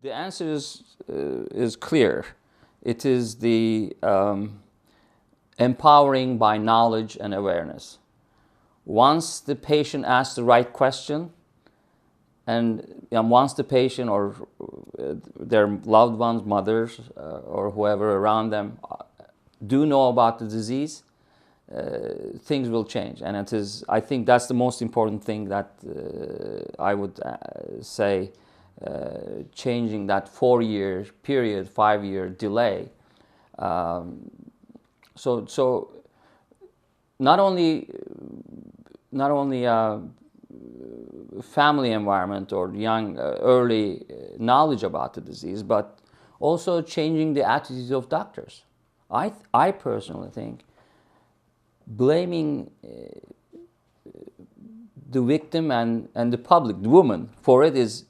The answer is clear. It is the empowering by knowledge and awareness. Once the patient asks the right question, and once the patient or their loved ones, mothers, or whoever around them do know about the disease, things will change. And it is, I think that's the most important thing that I would say, changing that 4-year period, 5-year delay. So not only family environment or young early knowledge about the disease, but also changing the attitudes of doctors. I personally think blaming the victim and the public, the woman, for it is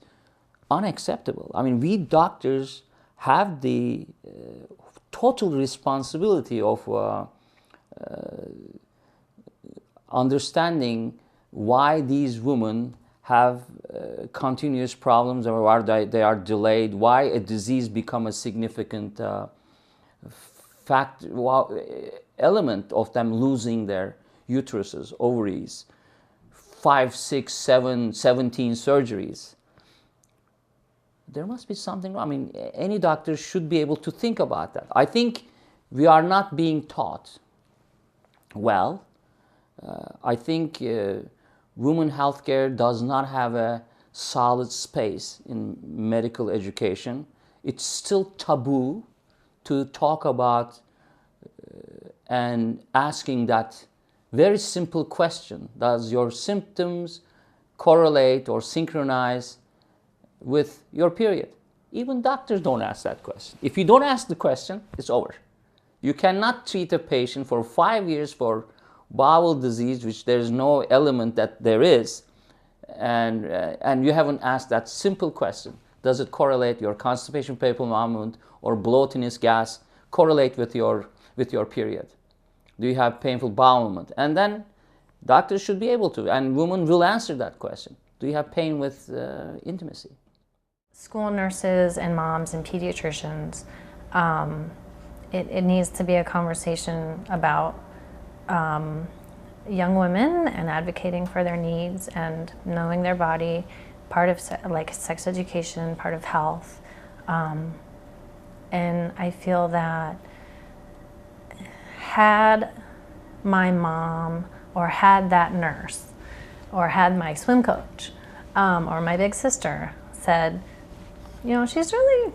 unacceptable. I mean, we doctors have the total responsibility of understanding why these women have continuous problems, or why they are delayed, why a disease become a significant element of them losing their uteruses, ovaries, 5, 6, 7, 17 surgeries. There must be something wrong. I mean, any doctor should be able to think about that. I think we are not being taught well. I think women healthcare does not have a solid space in medical education. It's still taboo to talk about and asking that very simple question: does your symptoms correlate or synchronize with your period? Even doctors don't ask that question. If you don't ask the question, it's over. You cannot treat a patient for 5 years for bowel disease, which there's no element that there is, and you haven't asked that simple question: does it correlate, your constipation, painful movement, or bloatiness, gas, correlate with your period? Do you have painful bowel movement? And then doctors should be able to, and women will answer that question: do you have pain with intimacy? School nurses and moms and pediatricians, it needs to be a conversation about young women and advocating for their needs and knowing their body, part of like sex education, part of health. And I feel that had my mom or had that nurse or had my swim coach or my big sister said, you know, she's really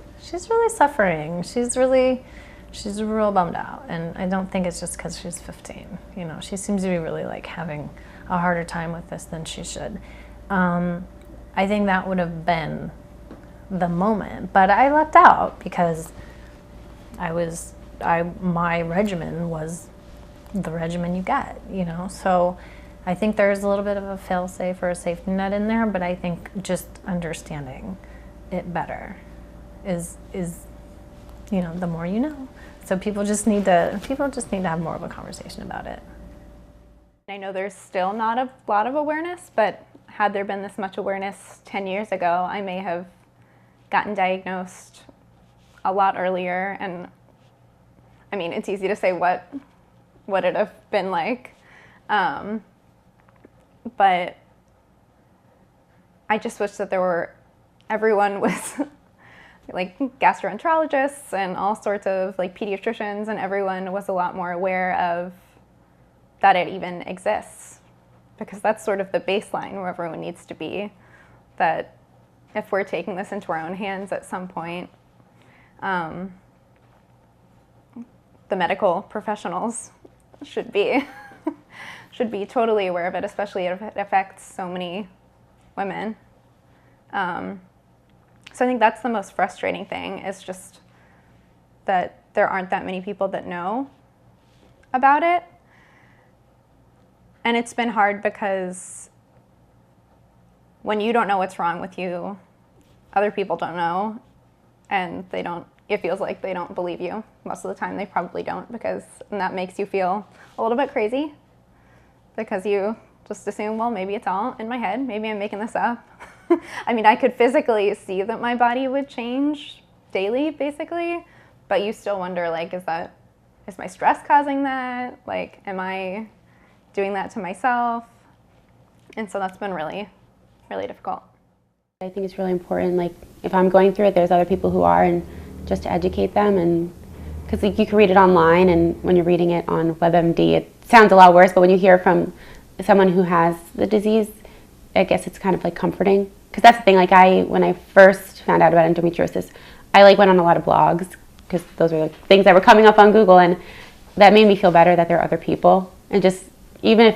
suffering. She's real bummed out, and I don't think it's just because she's 15. You know, she seems to be really like having a harder time with this than she should. I think that would have been the moment, but I lucked out because my regimen was the regimen you get, you know. So I think there's a little bit of a fail-safe or a safety net in there, but I think just understanding it better is you know, the more you know. So people just need to have more of a conversation about it. I know there's still not a lot of awareness, but had there been this much awareness 10 years ago, I may have gotten diagnosed a lot earlier. And I mean, it's easy to say what would it have been like, but I just wish that everyone was like gastroenterologists and all sorts of like pediatricians, and everyone was a lot more aware of that it even exists, because that's sort of the baseline where everyone needs to be, that if we're taking this into our own hands at some point, the medical professionals should be totally aware of it, especially if it affects so many women. So I think that's the most frustrating thing, is just that there aren't that many people that know about it. And it's been hard because when you don't know what's wrong with you, other people don't know, and it feels like they don't believe you. Most of the time they probably don't, and that makes you feel a little bit crazy, because you just assume, well, maybe it's all in my head, maybe I'm making this up. I mean, I could physically see that my body would change daily, basically, but you still wonder, like, is my stress causing that? Like, am I doing that to myself? And so that's been really, really difficult. I think it's really important, like, if I'm going through it, there's other people who are, and just to educate them, and because like, you can read it online, and when you're reading it on WebMD, it sounds a lot worse, but when you hear from someone who has the disease, I guess it's kind of like comforting. Because that's the thing, like when I first found out about endometriosis, I like went on a lot of blogs, because those were like things that were coming up on Google, and that made me feel better that there are other people, and just even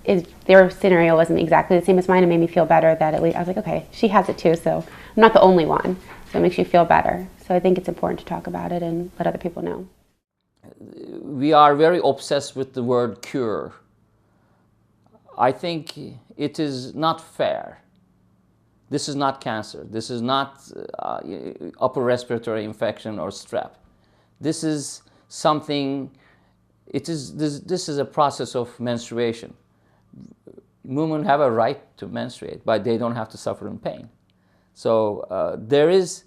if their scenario wasn't exactly the same as mine, it made me feel better that at least I was like, okay, she has it too, so I'm not the only one. So it makes you feel better. So I think it's important to talk about it and let other people know. We are very obsessed with the word cure. I think it is not fair. This is not cancer. This is not upper respiratory infection or strep. This is something, this is a process of menstruation. Women have a right to menstruate, but they don't have to suffer in pain. So the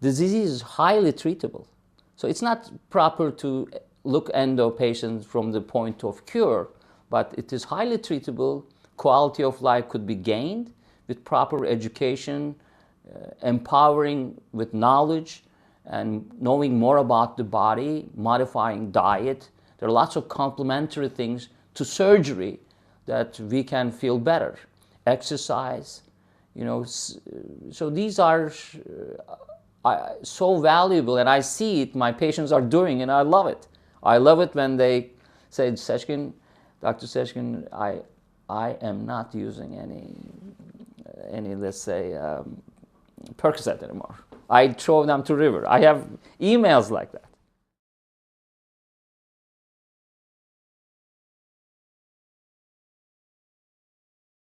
disease is highly treatable. So it's not proper to look endo patients from the point of cure, but it is highly treatable. Quality of life could be gained with proper education, empowering with knowledge, and knowing more about the body, modifying diet. There are lots of complementary things to surgery that we can feel better. Exercise, so these are so valuable, and I see it, my patients are doing, and I love it. I love it when they say, Seçkin, Dr. Seçkin, I am not using any let's say, Percocet anymore. I throw them to river. I have emails like that.